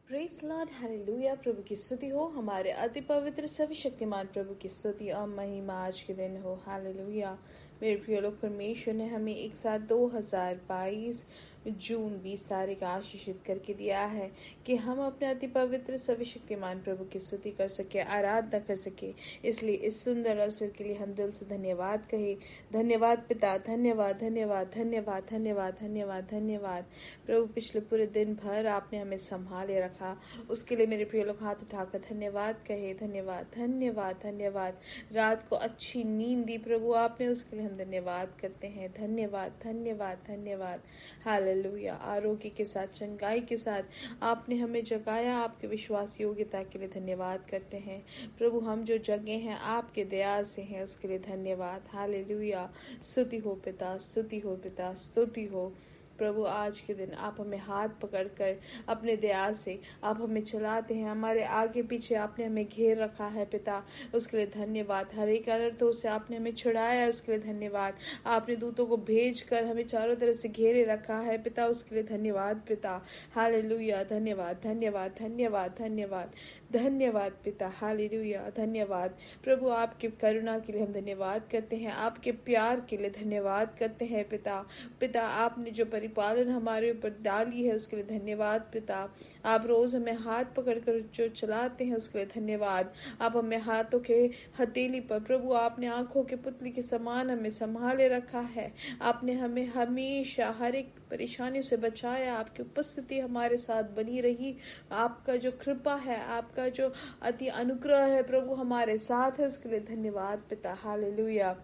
Praise Lord, hallelujah. प्रभु की स्तुति हो। हमारे अति पवित्र सर्वशक्तिमान प्रभु की स्तुति और महिमा आज के दिन हो। हालेलुया। मेरे प्रिय लोग, परमेश्वर ने हमें एक साथ 2022 जून 20 तारीख आशीषित करके दिया है कि हम अपने अति पवित्र सर्वशक्तिमान प्रभु की स्तुति कर सके, आराधना कर सके। इसलिए इस सुंदर अवसर के लिए हम दिल से धन्यवाद कहे। धन्यवाद पिता, धन्यवाद धन्यवाद धन्यवाद धन्यवाद धन्यवाद धन्यवाद। प्रभु पिछले पूरे दिन भर आपने हमें संभाले रखा, उसके लिए मेरे प्रिय लोग हाथ उठाकर धन्यवाद कहे। धन्यवाद धन्यवाद धन्यवाद। रात को अच्छी नींद दी प्रभु आपने, उसके लिए हम धन्यवाद करते हैं। धन्यवाद धन्यवाद धन्यवाद। हालेलुया। आरोग्य के साथ, चंगाई के साथ आपने हमें जगाया, आपके विश्वास योग्यता के लिए धन्यवाद करते हैं प्रभु। हम जो जगे हैं आपके दया से हैं, उसके लिए धन्यवाद। हालेलुया। स्तुति हो पिता, स्तुति हो पिता, स्तुति हो प्रभु। आज के दिन आप हमें हाथ पकड़कर अपने दया से आप हमें चलाते हैं, हमारे आगे पीछे आपने हमें घेर रखा है पिता, उसके लिए धन्यवाद। हर एक अनर्थों से आपने हमें छुड़ाया, उसके लिए धन्यवाद। आपने दूतों को भेजकर हमें चारों तरफ से घेरे रखा है पिता, उसके लिए धन्यवाद पिता। हालेलुया। धन्यवाद धन्यवाद धन्यवाद धन्यवाद धन्यवाद पिता। हालेलुया। धन्यवाद प्रभु। आपकी करुणा के लिए हम धन्यवाद करते हैं, आपके प्यार के लिए धन्यवाद करते हैं पिता। पिता, आपने जो परिपालन हमारे ऊपर डाली है, उसके लिए धन्यवाद पिता। आप रोज हमें हाथ पकड़कर जो चलाते हैं, उसके लिए धन्यवाद। आप हमें हाथों के हथेली पर प्रभु, आपने आंखों के पुतली के समान हमें संभाले रखा है। आपने हमें हमेशा हर एक परेशानी से बचाया, आपकी उपस्थिति हमारे साथ बनी रही। आपका जो कृपा है, आपका जो अति अनुग्रह है प्रभु हमारे साथ है, उसके लिए धन्यवाद पिता। हालेलुया।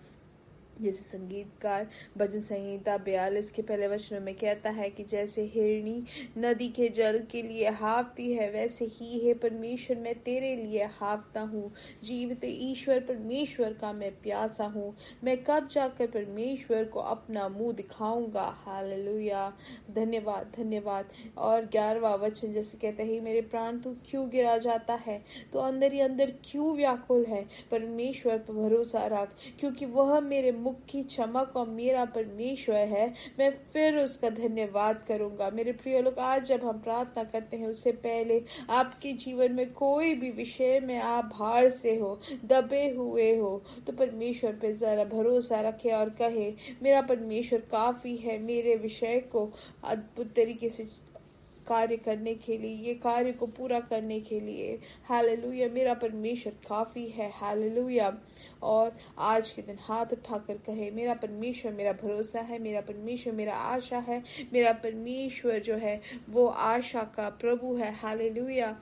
जैसे संगीतकार भजन संहिता 42 के पहले वचनों में कहता है कि जैसे हिरनी नदी के जल के लिए हाफती है, वैसे ही है परमेश्वर मैं तेरे लिए हाफता हूँ। जीवित ईश्वर परमेश्वर का मैं प्यासा हूँ, मैं कब जाकर परमेश्वर को अपना मुंह दिखाऊंगा। हालेलुया। धन्यवाद धन्यवाद। और 11वां वचन जैसे कहते हैं, मेरे प्राण तू क्यों गिरा जाता है, तो अंदर ही अंदर क्यों व्याकुल है, परमेश्वर पर भरोसा रख, क्योंकि वह मेरे मुख की चमक और मेरा परमेश्वर है, मैं फिर उसका धन्यवाद करूंगा। मेरे प्रिय लोग, आज जब हम प्रार्थना करते हैं, उससे पहले आपके जीवन में कोई भी विषय में आप भार से हो, दबे हुए हो, तो परमेश्वर पे जरा भरोसा रखे और कहे, मेरा परमेश्वर काफी है मेरे विषय को अद्भुत तरीके से कार्य करने के लिए, ये कार्य को पूरा करने के लिए। हालेलुया। मेरा परमेश्वर काफी है। हालेलुया। और आज के दिन हाथ उठाकर कहे, मेरा परमेश्वर मेरा भरोसा है, मेरा परमेश्वर मेरा आशा है, मेरा परमेश्वर जो है वो आशा का प्रभु है। हालेलुया।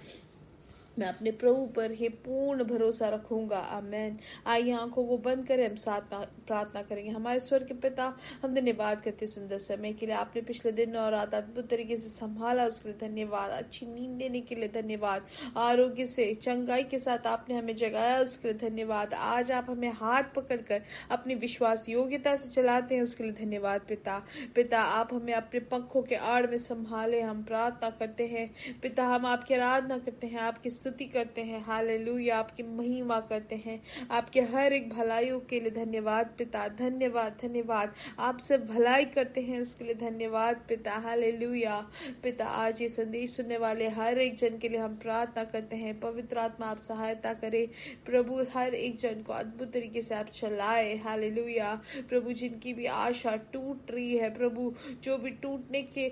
मैं अपने प्रभु पर ही पूर्ण भरोसा रखूंगा। आमेन। आइए आंखों को बंद करें, हम साथ प्रार्थना करेंगे। हमारे स्वर के पिता, हम धन्यवाद करते सुंदर समय के लिए। आपने पिछले दिन और रात अद्भुत तरीके से संभाला, उसके लिए धन्यवाद। अच्छी नींद देने के लिए धन्यवाद। आरोग्य से, चंगाई के साथ आपने हमें जगाया, उसके लिए धन्यवाद। आज आप हमें हाथ पकड़कर अपनी विश्वास योग्यता से चलाते हैं, उसके लिए धन्यवाद पिता। पिता, आप हमें अपने पंखों के आड़ में संभाले, हम प्रार्थना करते हैं पिता। हम आपकी आराधना करते हैं, आपकी स्तुति करते हैं। हालेलुया। आपकी महिमा करते हैं, आपके हर एक भलाइयों के लिए धन्यवाद पिता। धन्यवाद धन्यवाद। आपसे भलाई करते हैं, उसके लिए धन्यवाद पिता। हालेलुया। पिता, आज ये संदेश सुनने वाले हर एक जन के लिए हम प्रार्थना करते हैं, पवित्र आत्मा आप सहायता करे प्रभु, हर एक जन को अद्भुत तरीके से आप चलाए। हालेलुया। प्रभु, जिनकी भी आशा टूट रही है प्रभु, जो भी टूटने के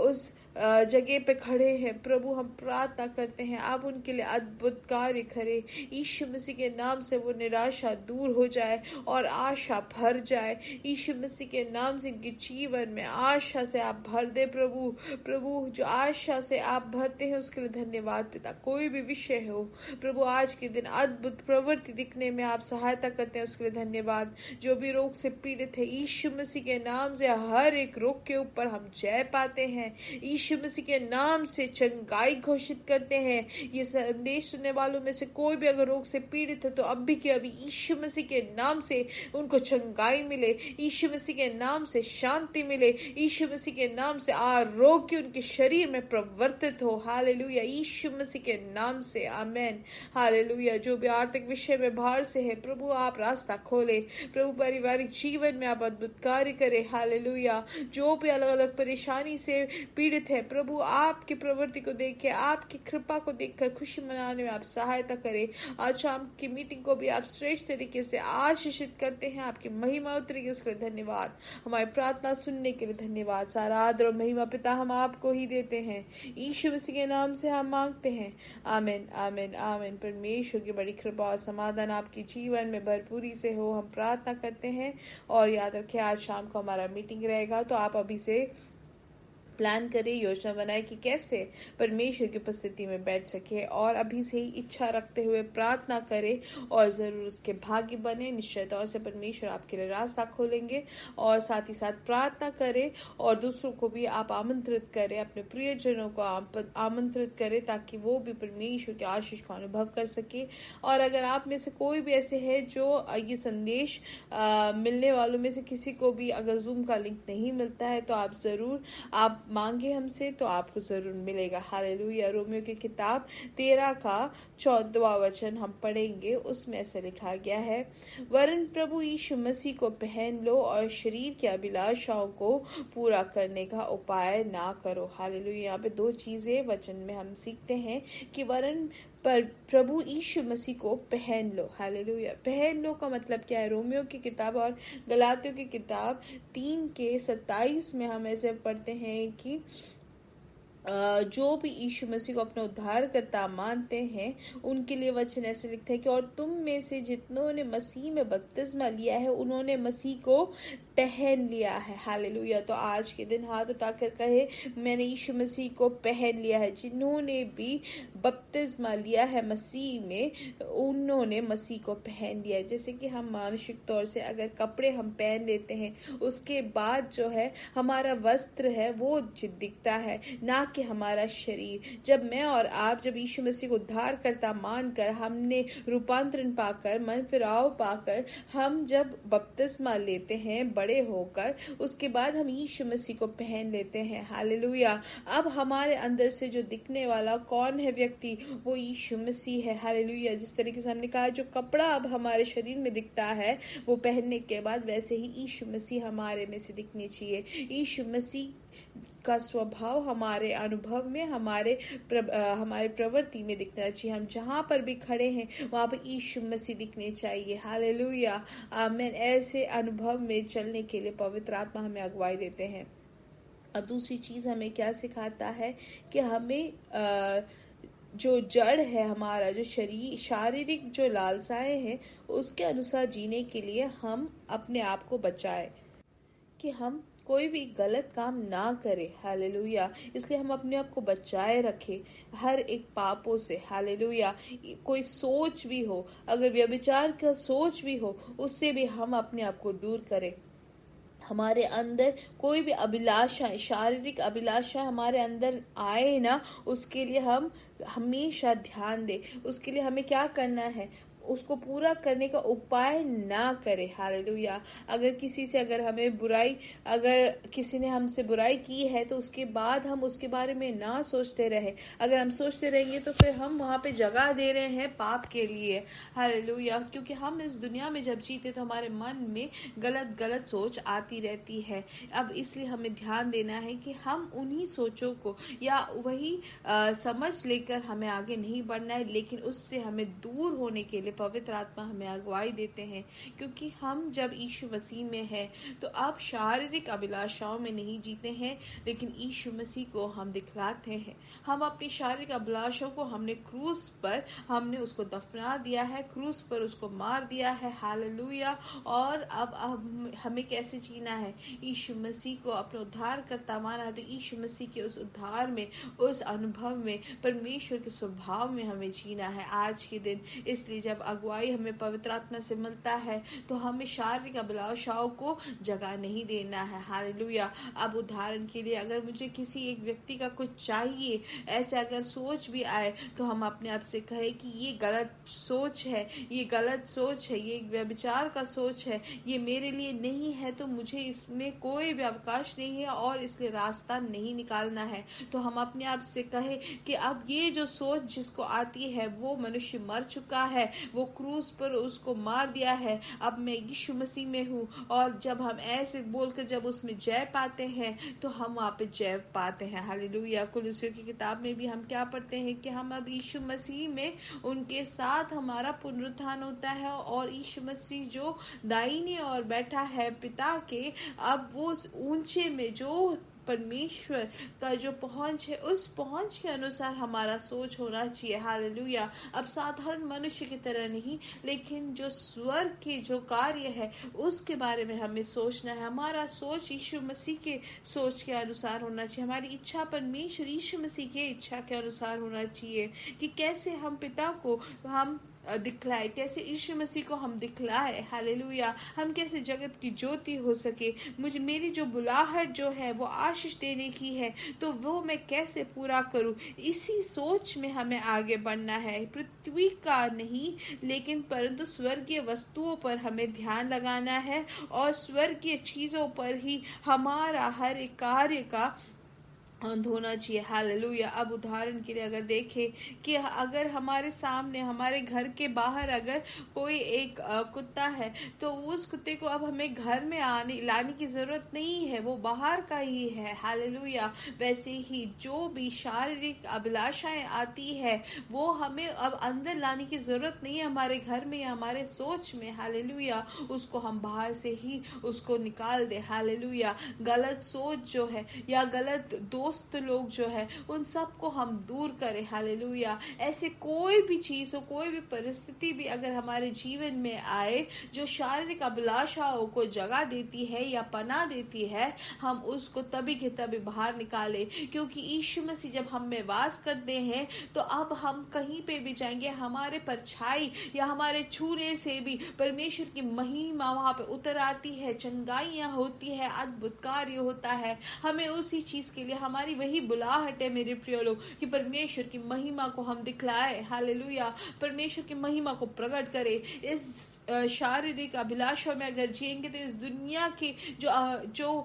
उस जगह पे खड़े हैं प्रभु, हम प्रार्थना करते हैं आप उनके लिए अद्भुत कार्य करें। यीशु मसीह के नाम से वो निराशा दूर हो जाए और आशा भर जाए। यीशु मसीह के नाम से इनके जीवन में आशा से आप भर दे प्रभु। प्रभु, जो आशा से आप भरते हैं उसके लिए धन्यवाद पिता। कोई भी विषय हो प्रभु, आज के दिन अद्भुत प्रवृत्ति दिखने में आप सहायता करते हैं, उसके लिए धन्यवाद। जो भी रोग से पीड़ित है, यीशु मसीह के नाम से हर एक रोग के ऊपर हम जय पाते हैं। यीशु मसीह के नाम से चंगाई घोषित करते हैं। ये संदेश सुनने वालों में से कोई भी अगर रोग से पीड़ित है, तो अभी के अभी यीशु मसीह के नाम से उनको चंगाई मिले, यीशु मसीह के नाम से शांति मिले, यीशु मसीह के नाम से आरोग्य उनके शरीर में प्रवर्तित हो। हालेलुया। यीशु मसीह के नाम से आमेन। हालेलुया। जो भी आर्थिक विषय में भार से है प्रभु, आप रास्ता खोले प्रभु, पारिवारिक जीवन में आप अद्भुत कार्य करें। हालेलुया। जो भी अलग अलग परेशानी से पीड़ित है प्रभु, आपकी प्रवृत्ति को देख के, आपकी कृपा को देखकर खुशी मनाने में आप सहायता करें। आज शाम की मीटिंग को भी आप श्रेष्ठ तरीके से आशीषित करते हैं। आपकी महिमा उतरेगी, उसके लिए धन्यवाद। हमारी प्रार्थना सुनने के लिए धन्यवाद। सारा आदर और महिमा पिता हम आपको ही देते हैं। यीशु मसीह के नाम से हम मांगते हैं, आमीन आमीन आमीन। परमेश्वर की बड़ी कृपा और समाधान आपके जीवन में भरपूरी से हो, हम प्रार्थना करते हैं। और याद रखें, आज शाम को हमारा मीटिंग रहेगा, तो आप अभी से प्लान करें, योजना बनाए कि कैसे परमेश्वर की उपस्थिति में बैठ सके, और अभी से ही इच्छा रखते हुए प्रार्थना करें और ज़रूर उसके भागी बने। निश्चय तौर से परमेश्वर आपके लिए रास्ता खोलेंगे। और साथ ही साथ प्रार्थना करें और दूसरों को भी आप आमंत्रित करें, अपने प्रियजनों को आमंत्रित करें, ताकि वो भी परमेश्वर के आशीष को अनुभव कर सके। और अगर आप में से कोई भी ऐसे है जो ये संदेश मिलने वालों में से किसी को भी अगर जूम का लिंक नहीं मिलता है, तो आप ज़रूर आप मांगे हमसे, तो आपको जरूर मिलेगा। हालेलुया। रोमियो की किताब 13 का 14वां वचन हम पढ़ेंगे। उसमें ऐसे लिखा गया है, वरन प्रभु यीशु मसीह को पहन लो और शरीर की अभिलाषाओं को पूरा करने का उपाय ना करो। हालेलुया। यहाँ पे दो चीजें वचन में हम सीखते हैं कि वरन पर प्रभु यीशु मसीह को पहन लो। हालेलुया। पहन लो का मतलब क्या है? रोमियो की किताब और गलातियों की किताब 3 के 27 में हम ऐसे पढ़ते हैं कि जो भी यीशु मसीह को अपना उद्धारकर्ता मानते हैं, उनके लिए वचन ऐसे लिखते हैं कि और तुम में से जितनों ने मसीह में बपतिस्मा लिया है, उन्होंने मसीह को पहन लिया है। हालेलुया। तो आज के दिन हाथ उठाकर कहे, मैंने यीशु मसीह को पहन लिया है। जिन्होंने भी बपतिस्मा लिया है मसीह में, उन्होंने मसीह को पहन लिया है। जैसे कि हम मानसिक तौर से अगर कपड़े हम पहन लेते हैं, उसके बाद जो है हमारा वस्त्र है वो दिखता है, ना कि हमारा शरीर। जब मैं और आप जब यीशु मसीह को उद्धारकर्ता मानकर, हमने रूपांतरण पाकर, मन फिराव पाकर, हम जब बपतिस्मा लेते हैं बड़े होकर, उसके बाद हम यीशु मसीह को पहन लेते हैं। हालेलुया। अब हमारे अंदर से जो दिखने वाला कौन है व्यक्ति? वो यीशु मसीह है। हालेलुया। जिस तरीके से हमने कहा, जो कपड़ा अब हमारे शरीर में दिखता है वो पहनने के बाद, वैसे ही यीशु मसीह हमारे में से दिखनी चाहिए। यीशु मसीह का स्वभाव हमारे अनुभव में, हमारे प्रवृत्ति में दिखना चाहिए। हम जहां पर भी खड़े हैं वहां पर यीशु मसीह दिखने चाहिए। हालेलुया। आमीन। ऐसे अनुभव में चलने के लिए पवित्र आत्मा हमें अगुवाई देते हैं। अब दूसरी चीज हमें क्या सिखाता है कि हमें जो जड़ है हमारा, जो शारीरिक जो लालसाएं हैं, उसके अनुसार जीने के लिए हम अपने आप को बचाएं, कि हम कोई भी गलत काम ना करे। हालेलुया। इसलिए हम अपने आप को बचाए रखें हर एक पापों से। हालेलुया। कोई सोच भी हो, अगर व्यभिचार का सोच भी हो, उससे भी हम अपने आप को दूर करें। हमारे अंदर कोई भी अभिलाषा, शारीरिक अभिलाषा हमारे अंदर आए ना, उसके लिए हम हमेशा ध्यान दें। उसके लिए हमें क्या करना है? उसको पूरा करने का उपाय ना करे। हालेलुया। अगर किसी से अगर किसी ने हमसे बुराई की है, तो उसके बाद हम उसके बारे में ना सोचते रहे। अगर हम सोचते रहेंगे तो फिर हम वहां पे जगह दे रहे हैं पाप के लिए। हालेलुया। क्योंकि हम इस दुनिया में जब जीते तो हमारे मन में गलत गलत सोच आती रहती है। अब इसलिए हमें ध्यान देना है कि हम उन्हीं सोचों को या वही समझ लेकर हमें आगे नहीं बढ़ना है, लेकिन उससे हमें दूर होने के लिए पवित्र आत्मा हमें अगुवाई देते हैं। क्योंकि हम जब यीशु मसीह में हैं, तो आप शारीरिक अभिलाषाओं में नहीं जीते हैं, लेकिन यीशु मसीह को हम दिखलाते हैं। हम अपनी शारीरिक अभिलाषाओं को हमने क्रूस पर हमने उसको दफना दिया है, क्रूस पर उसको मार दिया है। हालेलुया। और अब हमें कैसे जीना है? यीशु मसीह को अपना उद्धारकर्ता माना है, तो यीशु मसीह के उस उद्धार में, उस अनुभव में, परमेश्वर के स्वभाव में हमें जीना है आज के दिन। इसलिए जब अगुवाई हमें पवित्र आत्मा से मिलता है, तो हमें शारीरिक अभिलाषाओं को जगह नहीं देना है। हालेलुया। अब उदाहरण के लिए, अगर मुझे किसी एक व्यक्ति का कुछ चाहिए, ऐसे अगर सोच भी आए, तो हम अपने आप से कहें कि ये गलत सोच है, ये गलत सोच है, ये एक व्यभिचार का सोच है, ये मेरे लिए नहीं है, तो मुझे इसमें कोई भी अवकाश नहीं है और इसलिए रास्ता नहीं निकालना है। तो हम अपने आप से कहें कि अब ये जो सोच जिसको आती है, वो मनुष्य मर चुका है, वो क्रूस पर उसको मार दिया है, अब मैं यीशु मसीह में हूँ। और जब हम ऐसे बोलकर जब उसमें जय पाते हैं तो हम वहाँ पे जय पाते हैं। हालेलुया। कुलुस्सियों की किताब में भी हम क्या पढ़ते हैं कि हम अब यीशु मसीह में उनके साथ हमारा पुनरुत्थान होता है, और यीशु मसीह जो दाहिने और बैठा है पिता के, अब वो ऊंचे में जो परमेश्वर का जो पहुंच है, उस पहुंच के अनुसार हमारा सोच होना चाहिए। हालेलुया। अब साधारण मनुष्य की तरह नहीं, लेकिन जो स्वर्ग के जो कार्य है उसके बारे में हमें सोचना है। हमारा सोच यीशु मसीह के सोच के अनुसार होना चाहिए। हमारी इच्छा परमेश्वर यीशु मसीह के इच्छा के अनुसार होना चाहिए कि कैसे हम पिता को हम दिखलाए, कैसे यीशु मसीह को हम दिखलाए। हालेलुया। हम कैसे जगत की ज्योति हो सके। मेरी जो बुलाहट जो है वो आशीष देने की है, तो वो मैं कैसे पूरा करूं। इसी सोच में हमें आगे बढ़ना है। पृथ्वी का नहीं, लेकिन परंतु स्वर्गीय वस्तुओं पर हमें ध्यान लगाना है, और स्वर्गीय चीजों पर ही हमारा हर एक कार्य का अंत होना चाहिए। हालेलुया। अब उदाहरण के लिए अगर देखें कि अगर हमारे सामने हमारे घर के बाहर अगर कोई एक कुत्ता है, तो उस कुत्ते को अब हमें घर में लाने की जरूरत नहीं है, वो बाहर का ही है। हालेलुया। वैसे ही जो भी शारीरिक अभिलाषाएं आती है वो हमें अब अंदर लाने की जरूरत नहीं है हमारे घर में या हमारे सोच में। हालेलुया। उसको हम बाहर से ही उसको निकाल दे। हालेलुया। गलत सोच जो है या गलत दोस्त लोग जो है, उन सब को हम दूर करें। हालेलुया। ऐसे कोई भी चीज हो, कोई भी परिस्थिति भी अगर हमारे जीवन में आए जो शारीरिक अभिलाषाओं को जगह देती है या पना देती है, हम उसको तभी के तभी बाहर निकालें। क्योंकि यीशु मसीह जब हम में वास करते हैं, तो अब हम कहीं पे भी जाएंगे, हमारे परछाई या हमारे छूने से भी परमेश्वर की महिमा वहां पे उतर आती है, चंगाइयां होती है, अद्भुत कार्य होता है। हमें उसी चीज के लिए हमारी वही बुलाहट है मेरे प्रिय लोग, कि परमेश्वर की महिमा को हम दिखलाए। हालेलुया। परमेश्वर की महिमा को प्रकट करें। इस शारीरिक अभिलाषा में अगर जिएंगे तो इस दुनिया के जो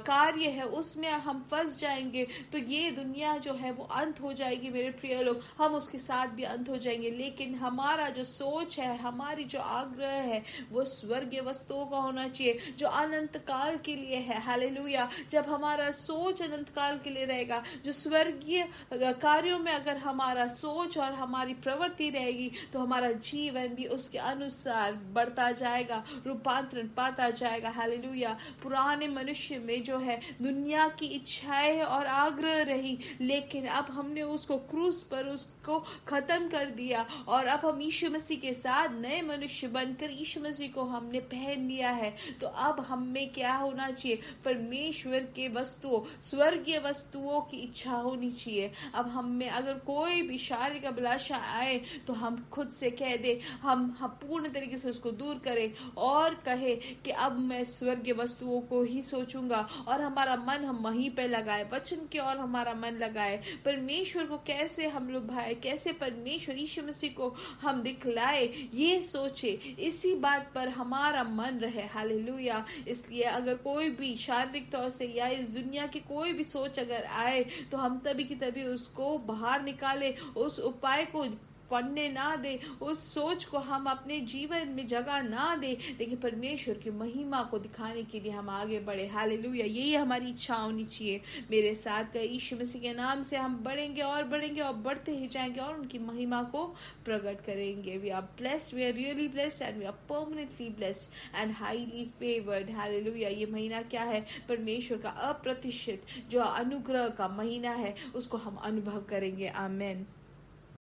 कार्य है उसमें हम फंस जाएंगे, तो ये दुनिया जो है वो अंत हो जाएगी मेरे प्रिय लोग, हम उसके साथ भी अंत हो जाएंगे। लेकिन हमारा जो सोच है, हमारी जो आग्रह है, वो स्वर्गीय वस्तुओं का होना चाहिए जो अनंत काल के लिए है। हालेलुया। जब हमारा सोच अनंत काल के लिए रहेगा, जो स्वर्गीय कार्यों में अगर हमारा सोच और हमारी प्रवृत्ति रहेगी, तो हमारा जीवन भी उसके अनुसार बढ़ता जाएगा, रूपांतरण पाता जाएगा। हालेलुया। पुराने मनुष्य में जो है दुनिया की इच्छाएं और आग्रह रही, लेकिन अब हमने उसको क्रूस पर उसको खत्म कर दिया, और अब हम यीशु मसीह के साथ नए मनुष्य बनकर यीशु मसीह को हमने पहन लिया है। तो अब हम में क्या होना चाहिए? परमेश्वर के वस्तुओं, स्वर्गीय वस्तुओं की इच्छा होनी चाहिए। अब हम में अगर कोई भी शारीरिक अभिलाषा आए, तो हम खुद से कह दे, हम पूर्ण तरीके से उसको दूर करें और कहे कि अब मैं स्वर्गीय वस्तुओं को ही सोचूंगा, और हमारा मन हम वहीं पे लगाए, वचन के और हमारा मन लगाए। परमेश्वर को कैसे हम लोग भाई, कैसे परमेश्वर यीशु मसीह को हम दिखलाए, ये सोचे, इसी बात पर हमारा मन रहे। हालेलुया। इसलिए अगर कोई भी शारीरिक तौर से या इस दुनिया की कोई भी सोच अगर आए, तो हम तभी की तभी उसको बाहर निकाले, उस उपाय को पढ़ने ना दे, उस सोच को हम अपने जीवन में जगह ना दे, लेकिन परमेश्वर की महिमा को दिखाने के लिए हम आगे बढ़े। हालेलुया। यही हमारी इच्छा होनी चाहिए। मेरे साथ यीशु मसीह के नाम से हम बढ़ेंगे और बढ़ेंगे और बढ़ते ही जाएंगे और उनकी महिमा को प्रकट करेंगे। We are blessed, we are really blessed and we are permanently blessed and highly favoured. Hallelujah. ये महीना क्या है? परमेश्वर का अप्रतिशत जो अनुग्रह का महीना है, उसको हम अनुभव करेंगे। आमेन।